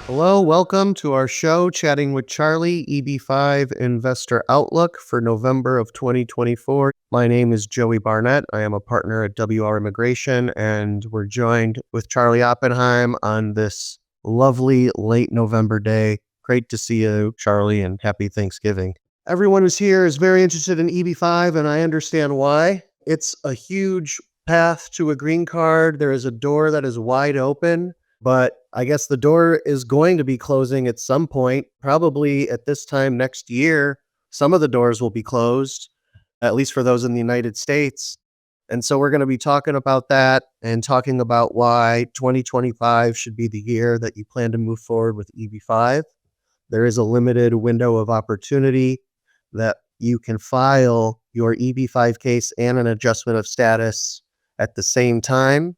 Hello, welcome to our show, Chatting with Charlie, EB-5 Investor Outlook for November of 2024. My name is Joey Barnett. I am a partner at WR Immigration, and we're joined with Charlie Oppenheim on this lovely late November day. Great to see you, Charlie, and happy Thanksgiving. Everyone who's here is very interested in EB-5, and I understand why. It's a huge path to a green card. There is a door that is wide open. But I guess the door is going to be closing at some point, probably at this time next year. Some of the doors will be closed, at least for those in the United States. And so we're going to be talking about that and talking about why 2025 should be the year that you plan to move forward with EB-5. There is a limited window of opportunity that you can file your EB-5 case and an adjustment of status at the same time.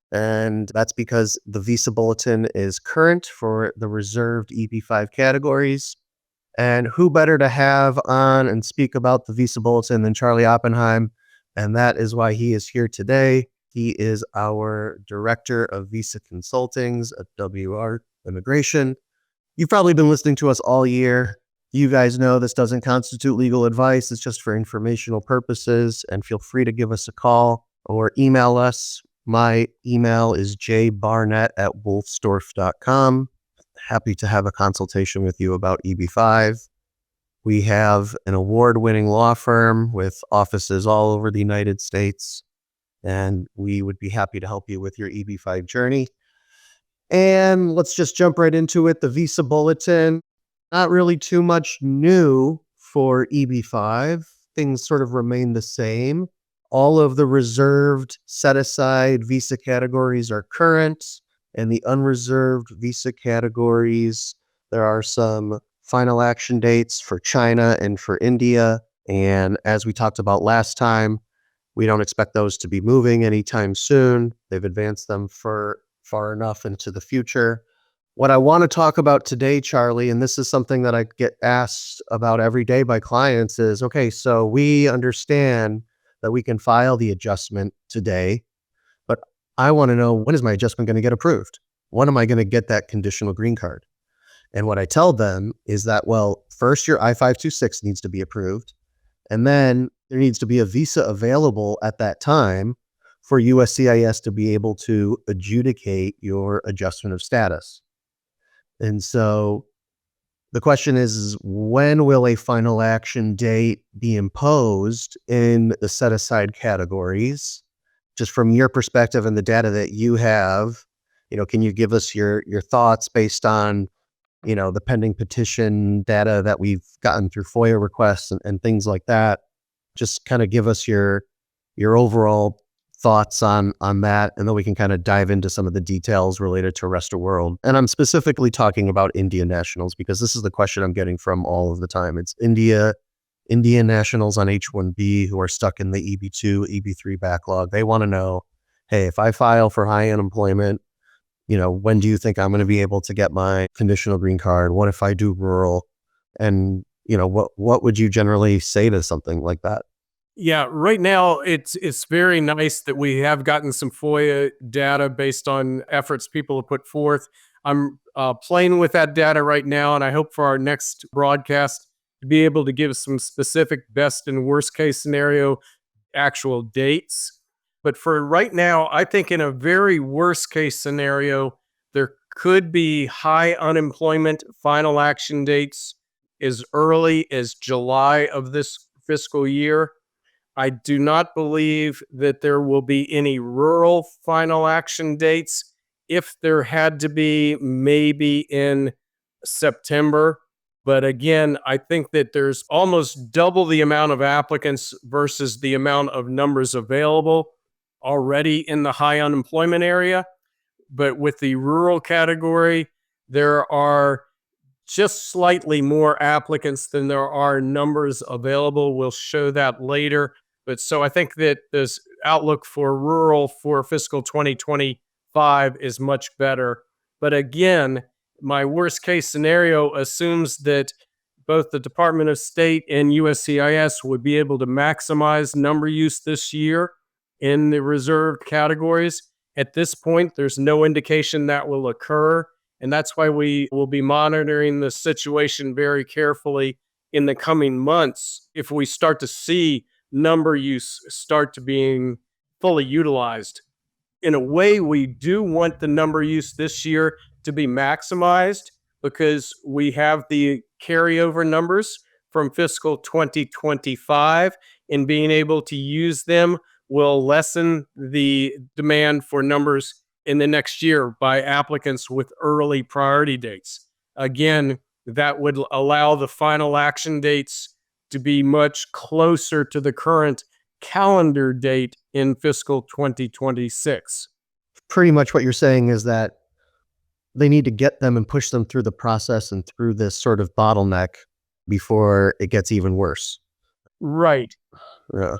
And that's because the Visa Bulletin is current for the reserved EB-5 categories. And who better to have on and speak about the Visa Bulletin than Charlie Oppenheim? And that is why he is here today. He is our Director of Visa Consultings at WR Immigration. You've probably been listening to us all year. You guys know this doesn't constitute legal advice. It's just for informational purposes. And feel free to give us a call or email us. My email is jbarnett@wolfsdorf.com. Happy to have a consultation with you about EB-5. We have an award-winning law firm with offices all over the United States, and we would be happy to help you with your EB-5 journey. And let's just jump right into it. The Visa Bulletin, not really too much new for EB-5. Things sort of remain the same. All of the reserved set-aside Visa categories are current, and the unreserved Visa categories, there are some final action dates for China and for India. And as we talked about last time, we don't expect those to be moving anytime soon. They've advanced them for far enough into the future. What I want to talk about today, Charlie, and this is something that I get asked about every day by clients, is, okay, so we understand that we can file the adjustment today, but I want to know, when is my adjustment going to get approved? When am I going to get that conditional green card? And what I tell them is that, well, first your I-526 needs to be approved, and then there needs to be a visa available at that time for USCIS to be able to adjudicate your adjustment of status. And so the question is, when will a final action date be imposed in the set-aside categories? Just from your perspective and the data that you have, can you give us your thoughts based on, the pending petition data that we've gotten through FOIA requests and things like that? Just kind of give us your overall thoughts on that, and then we can kind of dive into some of the details related to rest of world. And I'm specifically talking about Indian nationals because this is the question I'm getting from all of the time. It's Indian nationals on H-1B who are stuck in the EB-2, EB-3 backlog. They want to know, hey, if I file for high unemployment, when do you think I'm going to be able to get my conditional green card? What if I do rural? And, what would you generally say to something like that? Yeah, right now it's very nice that we have gotten some FOIA data based on efforts people have put forth. I'm playing with that data right now, and I hope for our next broadcast to be able to give some specific best and worst case scenario actual dates. But for right now, I think in a very worst case scenario, there could be high unemployment final action dates as early as July of this fiscal year. I do not believe that there will be any rural final action dates. If there had to be, maybe in September. But again, I think that there's almost double the amount of applicants versus the amount of numbers available already in the high unemployment area. But with the rural category, there are just slightly more applicants than there are numbers available. We'll show that later. But so I think that this outlook for rural for fiscal 2025 is much better. But again, my worst case scenario assumes that both the Department of State and USCIS would be able to maximize number use this year in the reserved categories. At this point, there's no indication that will occur. And that's why we will be monitoring the situation very carefully in the coming months if we start to see number use start to being fully utilized. In a way, we do want the number use this year to be maximized because we have the carryover numbers from fiscal 2025, and being able to use them will lessen the demand for numbers in the next year by applicants with early priority dates. Again, that would allow the final action dates to be much closer to the current calendar date in fiscal 2026. Pretty much what you're saying is that they need to get them and push them through the process and through this sort of bottleneck before it gets even worse. Right. Yeah.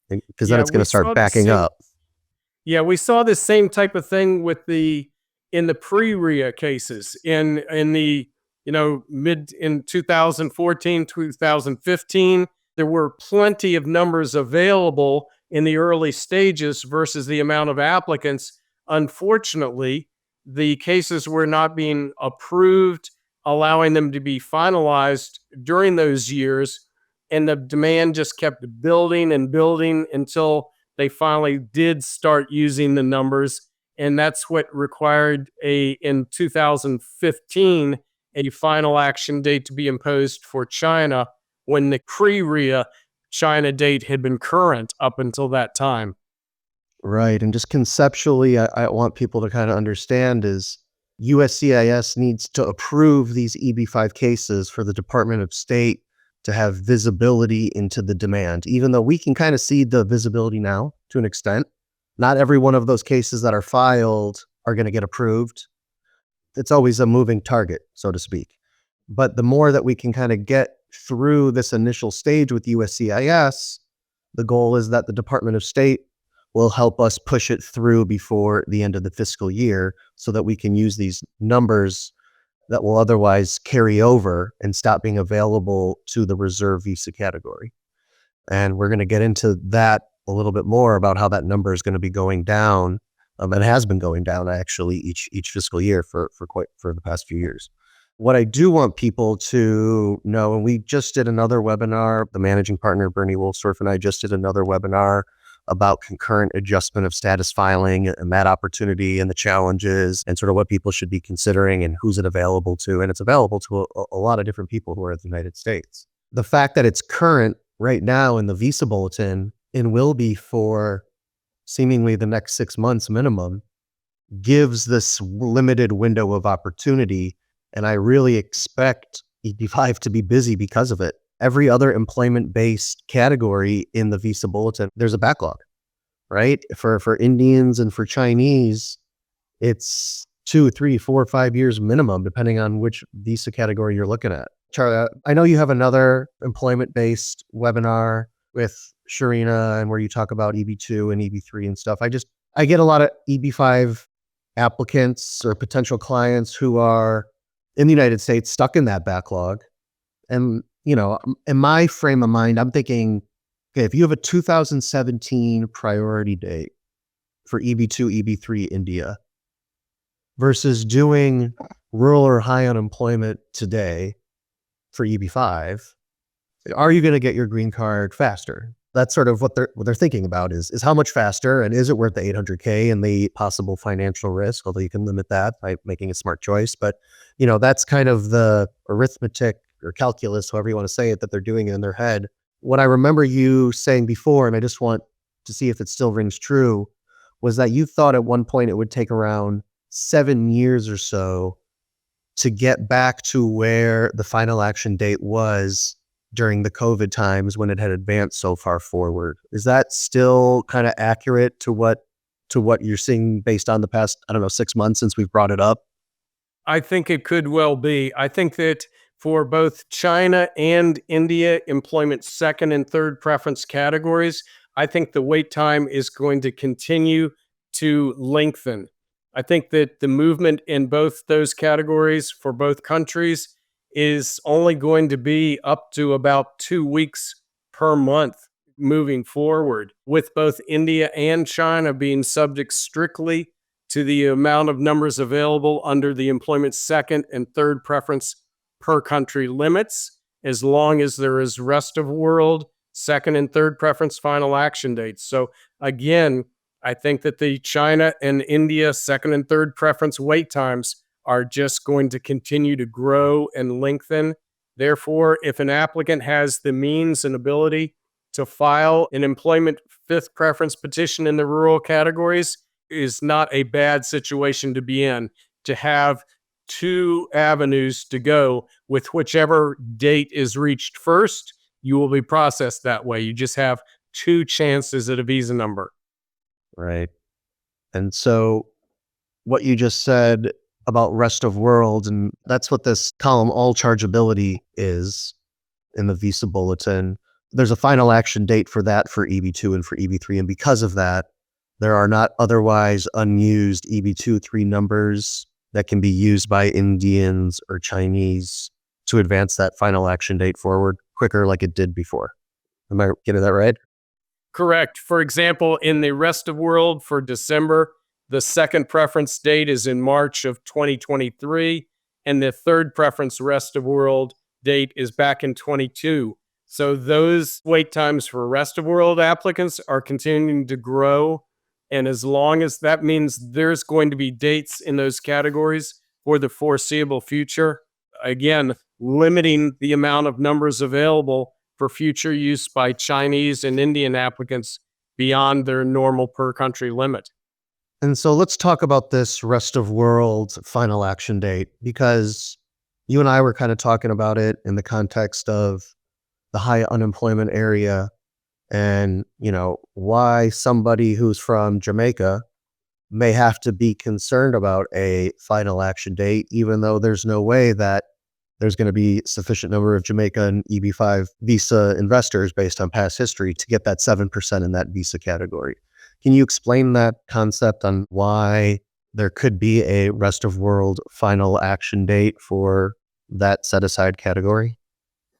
Because then Yeah, it's going we to start saw the backing same. up. Yeah, we saw the same type of thing with the in the pre-RIA cases in the mid in 2014, 2015. There were plenty of numbers available in the early stages versus the amount of applicants. Unfortunately, the cases were not being approved, allowing them to be finalized during those years, and the demand just kept building and building until they finally did start using the numbers. And that's what required in 2015 a final action date to be imposed for China when the pre-RIA China date had been current up until that time. Right. And just conceptually, I want people to kind of understand is USCIS needs to approve these EB-5 cases for the Department of State to have visibility into the demand, even though we can kind of see the visibility now to an extent. Not every one of those cases that are filed are going to get approved. It's always a moving target, so to speak. But the more that we can kind of get through this initial stage with USCIS, the goal is that the Department of State will help us push it through before the end of the fiscal year so that we can use these numbers that will otherwise carry over and stop being available to the reserve visa category. And we're going to get into that a little bit more about how that number is going to be going down. And has been going down actually each fiscal year for the past few years. What I do want people to know, and we just did another webinar, the managing partner, Bernie Wolfsdorf, and I just did another webinar about concurrent adjustment of status filing and that opportunity and the challenges and sort of what people should be considering and who's it available to. And it's available to a lot of different people who are in the United States. The fact that it's current right now in the Visa Bulletin and will be for seemingly the next 6 months minimum gives this limited window of opportunity. And I really expect EB-5 to be busy because of it. Every other employment-based category in the Visa Bulletin, there's a backlog, right? For Indians and for Chinese, it's 2, 3, 4, 5 years minimum, depending on which visa category you're looking at. Charlie, I know you have another employment-based webinar with Sharina and where you talk about EB-2 and EB-3 and stuff. I get a lot of EB-5 applicants or potential clients who are in the United States stuck in that backlog. And, in my frame of mind, I'm thinking, okay, if you have a 2017 priority date for EB-2, EB-3 India versus doing rural or high unemployment today for EB-5, are you going to get your green card faster? That's sort of what they're thinking about is how much faster, and is it worth the $800K and the possible financial risk? Although you can limit that by making a smart choice, but that's kind of the arithmetic or calculus, however you want to say it, that they're doing in their head. What I remember you saying before, and I just want to see if it still rings true, was that you thought at one point it would take around 7 years or so to get back to where the final action date was during the COVID times when it had advanced so far forward. Is that still kind of accurate to what you're seeing based on the past, 6 months since we've brought it up? I think it could well be. I think that for both China and India employment second and third preference categories, I think the wait time is going to continue to lengthen. I think that the movement in both those categories for both countries is only going to be up to about 2 weeks per month moving forward, with both India and China being subject strictly to the amount of numbers available under the employment second and third preference per country limits, as long as there is rest of world, second and third preference final action dates. So again, I think that the China and India second and third preference wait times are just going to continue to grow and lengthen. Therefore, if an applicant has the means and ability to file an employment fifth preference petition in the rural categories, is not a bad situation to be in, to have two avenues to go with whichever date is reached first. You will be processed that way. You just have two chances at a visa number. Right. And so what you just said about rest of world, and that's what this column all chargeability is in the Visa Bulletin. There's a final action date for that for EB2 and for EB3. And because of that, there are not otherwise unused EB2, 3 numbers that can be used by Indians or Chinese to advance that final action date forward quicker like it did before. Am I getting that right? Correct. For example, in the rest of world for December, the second preference date is in March of 2023, and the third preference rest of world date is back in 22. So those wait times for rest of world applicants are continuing to grow. And as long as that means there's going to be dates in those categories for the foreseeable future, again, limiting the amount of numbers available for future use by Chinese and Indian applicants beyond their normal per country limit. And so let's talk about this rest of world final action date, because you and I were kind of talking about it in the context of the high unemployment area and, why somebody who's from Jamaica may have to be concerned about a final action date, even though there's no way that there's going to be sufficient number of Jamaican EB-5 visa investors based on past history to get that 7% in that visa category. Can you explain that concept on why there could be a rest of world final action date for that set aside category?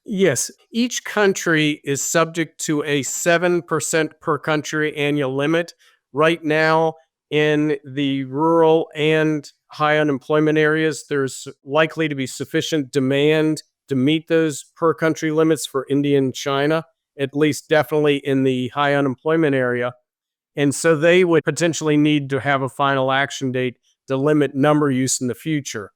Yes, each country is subject to a 7% per country annual limit. Right now, in the rural and high unemployment areas, there's likely to be sufficient demand to meet those per country limits for India and China, at least definitely in the high unemployment area. And so they would potentially need to have a final action date to limit number use in the future.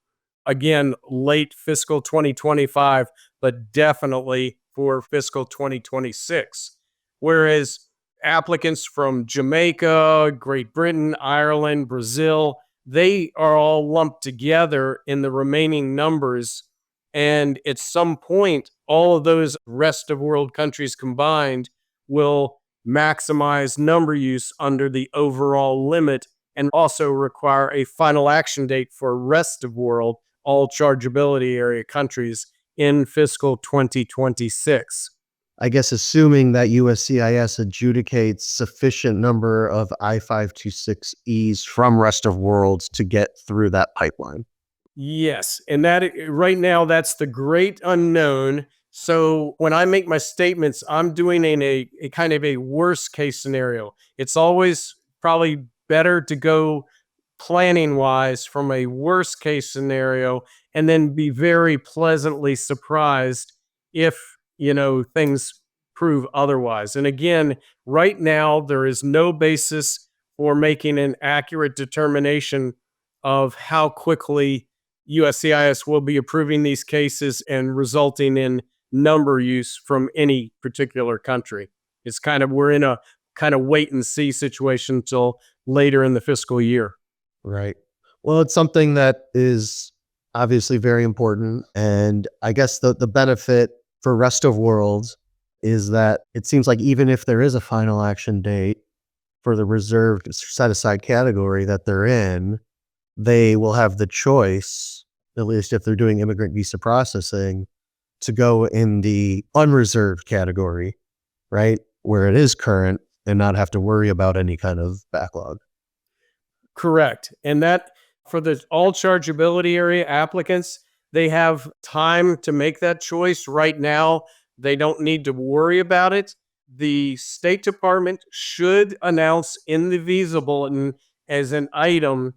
Again, late fiscal 2025, but definitely for fiscal 2026. Whereas applicants from Jamaica, Great Britain, Ireland, Brazil, they are all lumped together in the remaining numbers. And at some point, all of those rest of world countries combined will maximize number use under the overall limit and also require a final action date for rest of world, all chargeability area countries in fiscal 2026. I guess assuming that USCIS adjudicates sufficient number of I-526Es from rest of world to get through that pipeline. Yes, and that right now that's the great unknown. So when I make my statements, I'm doing in a kind of a worst case scenario. It's always probably better to go planning wise from a worst case scenario and then be very pleasantly surprised if, things prove otherwise. And again, right now, there is no basis for making an accurate determination of how quickly USCIS will be approving these cases and resulting in number use from any particular country. It's we're in a kind of wait and see situation until later in the fiscal year. Right. Well, it's something that is obviously very important. And I guess the benefit for rest of world is that it seems like even if there is a final action date for the reserved set aside category that they're in, they will have the choice, at least if they're doing immigrant visa processing, to go in the unreserved category, right? Where it is current and not have to worry about any kind of backlog. Correct. And that for the all chargeability area applicants, they have time to make that choice right now. They don't need to worry about it. The State Department should announce in the Visa Bulletin as an item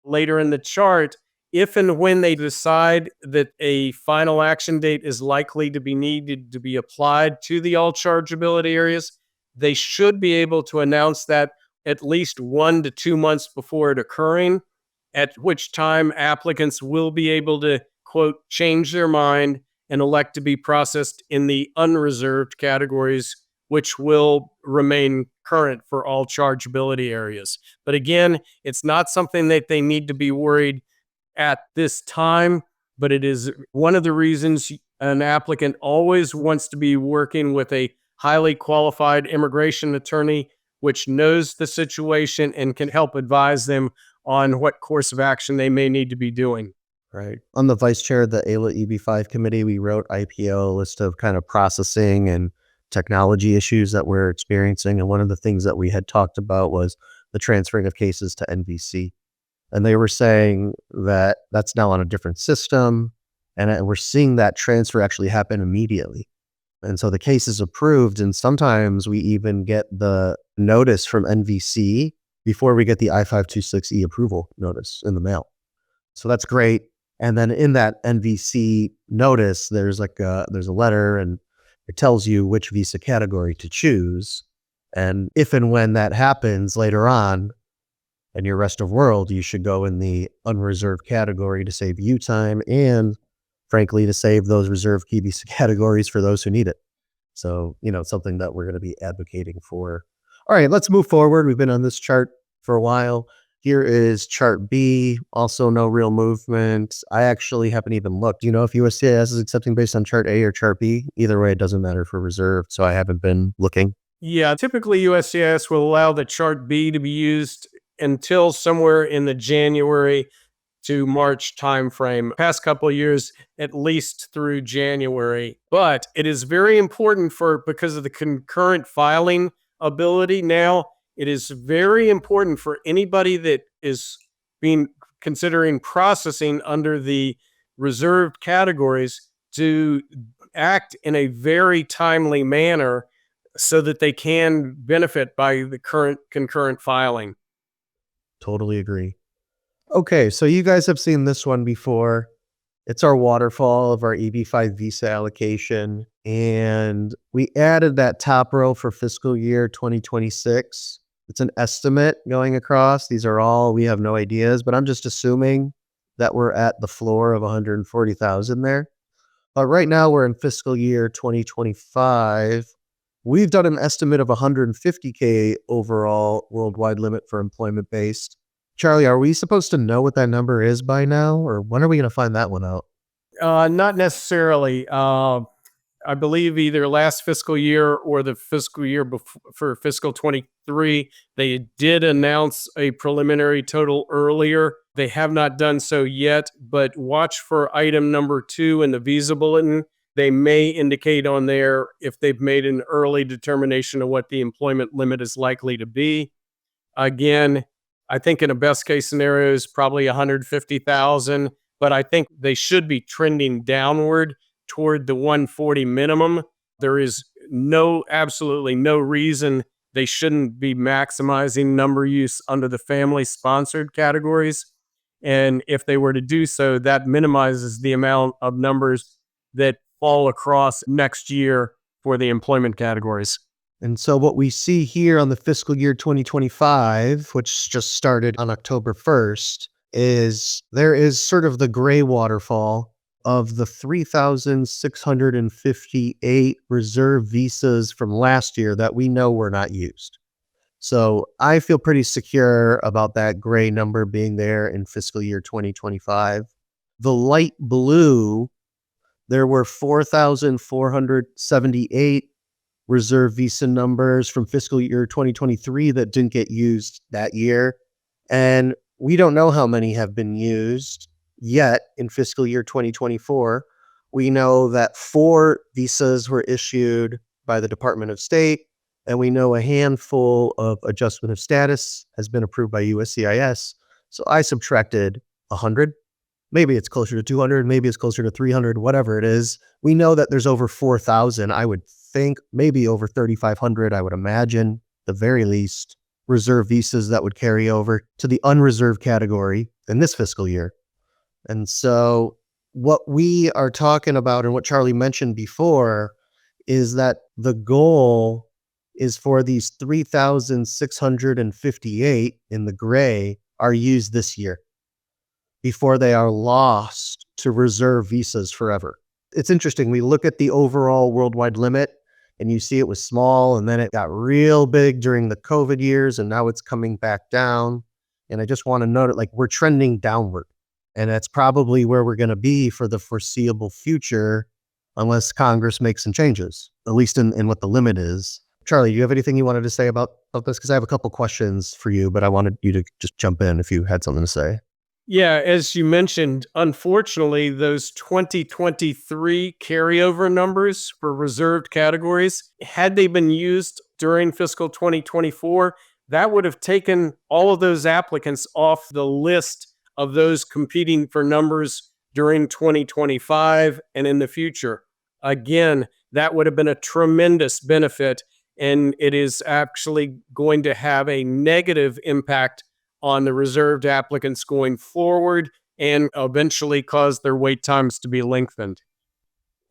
later in the chart, if and when they decide that a final action date is likely to be needed to be applied to the all chargeability areas, they should be able to announce that at least 1 to 2 months before it occurring, at which time applicants will be able to, quote, change their mind and elect to be processed in the unreserved categories, which will remain current for all chargeability areas. But again, it's not something that they need to be worried at this time, but it is one of the reasons an applicant always wants to be working with a highly qualified immigration attorney, which knows the situation and can help advise them on what course of action they may need to be doing. Right. On the vice chair of the AILA EB-5 committee, we wrote IPO a list of kind of processing and technology issues that we're experiencing. And one of the things that we had talked about was the transferring of cases to NVC. And they were saying that that's now on a different system. And we're seeing that transfer actually happen immediately. And so the case is approved. And sometimes we even get the notice from NVC before we get the I-526E approval notice in the mail. So that's great. And then in that NVC notice, there's a letter, and it tells you which visa category to choose. And if and when that happens later on in your rest of world, you should go in the unreserved category to save you time and, frankly, to save those reserved key visa categories for those who need it. So, something that we're going to be advocating for. All right, let's move forward. We've been on this chart for a while. Here is chart B, also no real movement. I actually haven't even looked. Do you know if USCIS is accepting based on chart A or chart B? Either way, it doesn't matter for reserved, so I haven't been looking. Yeah, typically USCIS will allow the chart B to be used until somewhere in the January to March timeframe. Past couple of years, at least through January. But it is very important because of the concurrent filing ability now. It is very important for anybody that is considering processing under the reserved categories to act in a very timely manner so that they can benefit by the current concurrent filing. Totally agree. Okay, so you guys have seen this one before. It's our waterfall of our EB-5 visa allocation. And we added that top row for fiscal year 2026. It's an estimate going across. These are all, we have no ideas, but I'm just assuming that we're at the floor of 140,000 there. But right now we're in fiscal year 2025. We've done an estimate of 150K overall worldwide limit for employment based. Charlie, are we supposed to know what that number is by now, or when are we going to find that one out? Not necessarily. I believe either last fiscal year or the fiscal year before, for fiscal 23, they did announce a preliminary total earlier. They have not done so yet, but watch for item number 2 in the Visa Bulletin. They may indicate on there if they've made an early determination of what the employment limit is likely to be. Again, I think in a best case scenario is probably 150,000, but I think they should be trending downward toward the 140 minimum. There is absolutely no reason they shouldn't be maximizing number use under the family sponsored categories. And if they were to do so, that minimizes the amount of numbers that fall across next year for the employment categories. And so what we see here on the fiscal year 2025, which just started on October 1st, is there is sort of the gray waterfall of the 3,658 reserve visas from last year that we know were not used. So I feel pretty secure about that gray number being there in fiscal year 2025. The light blue, there were 4,478 reserve visa numbers from fiscal year 2023 that didn't get used that year. And we don't know how many have been used yet in fiscal year 2024. We know that 4 visas were issued by the Department of State, and we know a handful of adjustment of status has been approved by USCIS. So I subtracted 100. Maybe it's closer to 200, maybe it's closer to 300, whatever it is. We know that there's over 4,000. I would think maybe over 3,500, I would imagine, the very least, reserve visas that would carry over to the unreserved category in this fiscal year. And so what we are talking about and what Charlie mentioned before is that the goal is for these 3,658 in the gray are used this year before they are lost to reserve visas forever. It's interesting. We look at the overall worldwide limit and you see it was small and then it got real big during the COVID years and now it's coming back down. And I just want to note it, like we're trending downward. And that's probably where we're going to be for the foreseeable future, unless Congress makes some changes, at least in what the limit is. Charlie, do you have anything you wanted to say about this? Because I have a couple questions for you, but I wanted you to just jump in if you had something to say. Yeah, as you mentioned, unfortunately, those 2023 carryover numbers for reserved categories, had they been used during fiscal 2024, that would have taken all of those applicants off the list of those competing for numbers during 2025 and in the future. Again, that would have been a tremendous benefit, and it is actually going to have a negative impact on the reserved applicants going forward and eventually cause their wait times to be lengthened.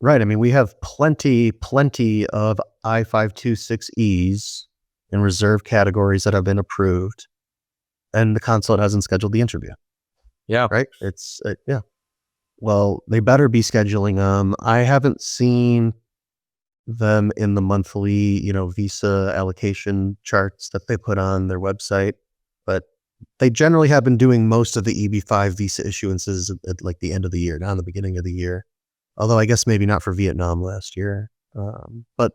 Right. I mean, we have plenty of I-526Es in reserve categories that have been approved, and the consulate hasn't scheduled the interview. Yeah. Right. It's, yeah. Well, they better be scheduling them. I haven't seen them in the monthly, visa allocation charts that they put on their website, but they generally have been doing most of the EB-5 visa issuances at like the end of the year, not in the beginning of the year. Although I guess maybe not for Vietnam last year. But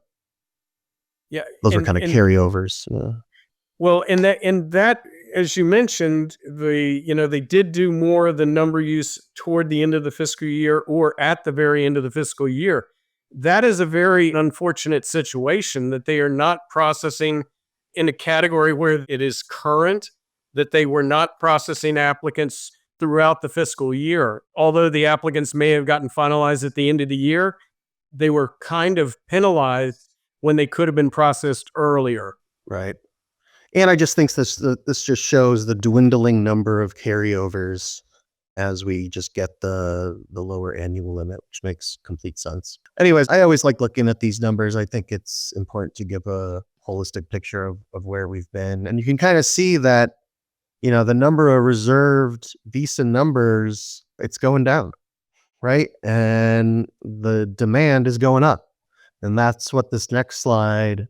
yeah, those were kind of carryovers. Well, and that, as you mentioned, they did do more of the number use toward the end of the fiscal year or at the very end of the fiscal year. That is a very unfortunate situation that they are not processing in a category where it is current, that they were not processing applicants throughout the fiscal year. Although the applicants may have gotten finalized at the end of the year, they were kind of penalized when they could have been processed earlier. Right. And I just think this just shows the dwindling number of carryovers as we just get the lower annual limit, which makes complete sense. Anyways, I always like looking at these numbers. I think it's important to give a holistic picture of where we've been. And you can kind of see that, the number of reserved visa numbers, it's going down, right? And the demand is going up. And that's what this next slide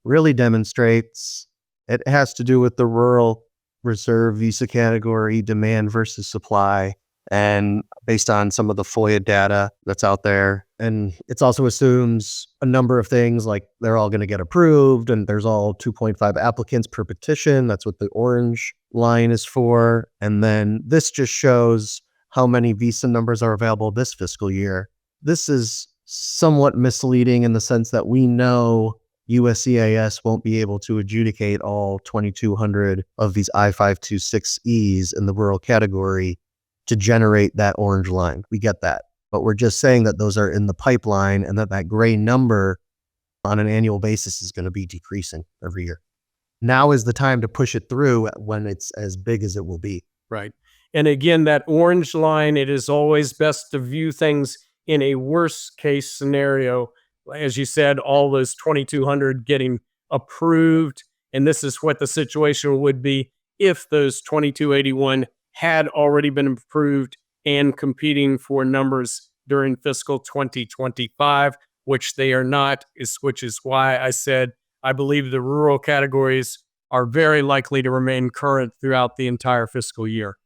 really demonstrates. It has to do with the rural reserve visa category demand versus supply, and based on some of the FOIA data that's out there. And it also assumes a number of things like they're all going to get approved and there's all 2.5 applicants per petition. That's what the orange line is for. And then this just shows how many visa numbers are available this fiscal year. This is somewhat misleading in the sense that we know USCIS won't be able to adjudicate all 2,200 of these I-526Es in the rural category to generate that orange line. We get that. But we're just saying that those are in the pipeline and that gray number on an annual basis is going to be decreasing every year. Now is the time to push it through when it's as big as it will be. Right. And again, that orange line, it is always best to view things in a worst case scenario. As you said, all those 2,200 getting approved. And this is what the situation would be if those 2,281 had already been approved and competing for numbers during fiscal 2025, which they are not, which is why I said I believe the rural categories are very likely to remain current throughout the entire fiscal year.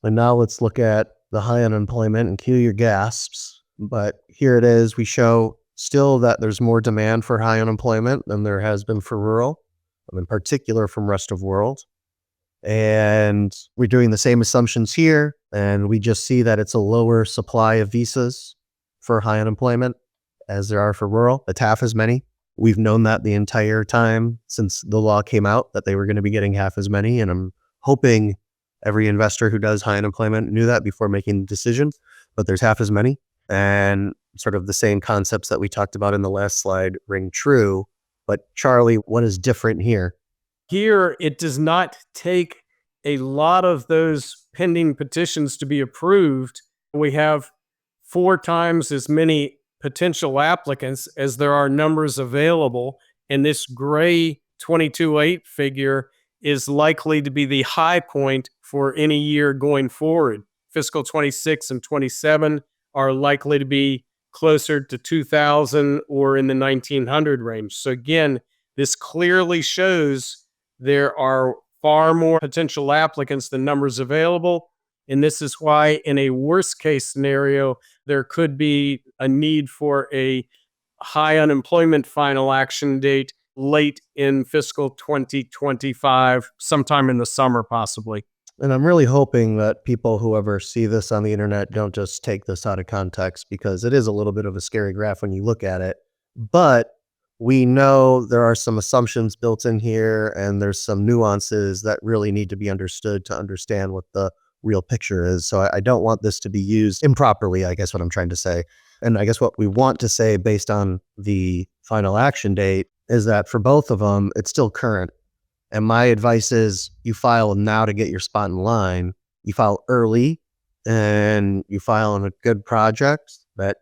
And now let's look at the high unemployment and cue your gasps. But here it is. We show still that there's more demand for high unemployment than there has been for rural, in particular from rest of world. And we're doing the same assumptions here. And we just see that it's a lower supply of visas for high unemployment as there are for rural. It's half as many. We've known that the entire time since the law came out that they were going to be getting half as many. And I'm hoping every investor who does high unemployment knew that before making the decision, but there's half as many. And sort of the same concepts that we talked about in the last slide ring true. But Charlie, what is different here? Here, it does not take a lot of those pending petitions to be approved. We have 4 times as many potential applicants as there are numbers available. And this gray 22.8 figure is likely to be the high point for any year going forward. Fiscal 26 and 27 are likely to be closer to 2000 or in the 1900 range. So again, this clearly shows there are far more potential applicants than numbers available. And this is why, in a worst case scenario, there could be a need for a high unemployment final action date late in fiscal 2025, sometime in the summer, possibly. And I'm really hoping that people who ever see this on the internet don't just take this out of context, because it is a little bit of a scary graph when you look at it. But we know there are some assumptions built in here, and there's some nuances that really need to be understood to understand what the real picture is. So I don't want this to be used improperly, I guess what I'm trying to say. And I guess what we want to say based on the final action date is that for both of them, it's still current. And my advice is you file now to get your spot in line. You file early and you file on a good project that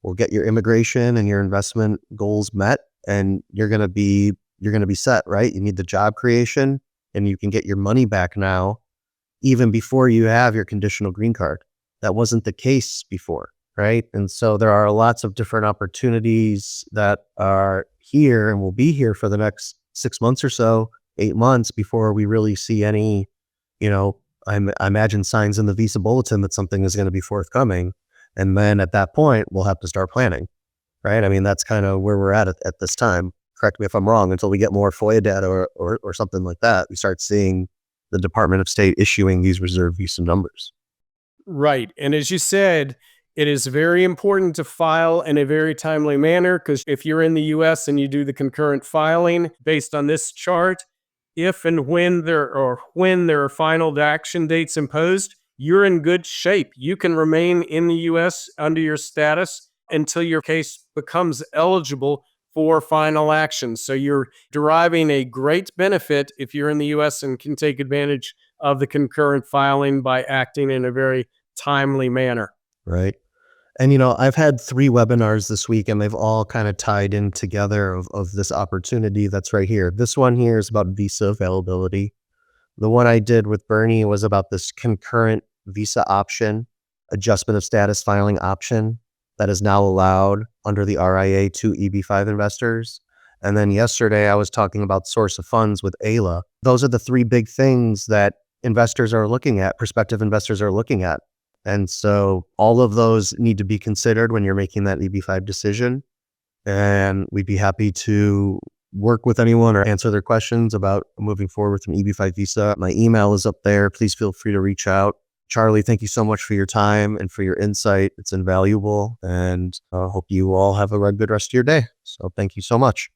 will get your immigration and your investment goals met, and you're going to be set, right? You need the job creation, and you can get your money back now even before you have your conditional green card. That wasn't the case before, right? And so there are lots of different opportunities that are here and will be here for the next 6 months or so, 8 months, before we really see any, I imagine signs in the Visa Bulletin that something is going to be forthcoming. And then at that point, we'll have to start planning, right? I mean, that's kind of where we're at this time. Correct me if I'm wrong. Until we get more FOIA data or something like that, we start seeing the Department of State issuing these reserve visa numbers. Right. And as you said, it is very important to file in a very timely manner, because if you're in the US and you do the concurrent filing based on this chart, if and when there are final action dates imposed, you're in good shape. You can remain in the US under your status until your case becomes eligible for final action. So you're deriving a great benefit if you're in the US and can take advantage of the concurrent filing by acting in a very timely manner. Right. And, I've had 3 webinars this week, and they've all kind of tied in together of this opportunity that's right here. This one here is about visa availability. The one I did with Bernie was about this concurrent visa option, adjustment of status filing option that is now allowed under the RIA to EB-5 investors. And then yesterday I was talking about source of funds with AILA. Those are the 3 big things that investors are looking at, prospective investors are looking at. And so all of those need to be considered when you're making that EB-5 decision. And we'd be happy to work with anyone or answer their questions about moving forward with an EB-5 visa. My email is up there. Please feel free to reach out. Charlie, thank you so much for your time and for your insight. It's invaluable, and I hope you all have a good rest of your day. So thank you so much.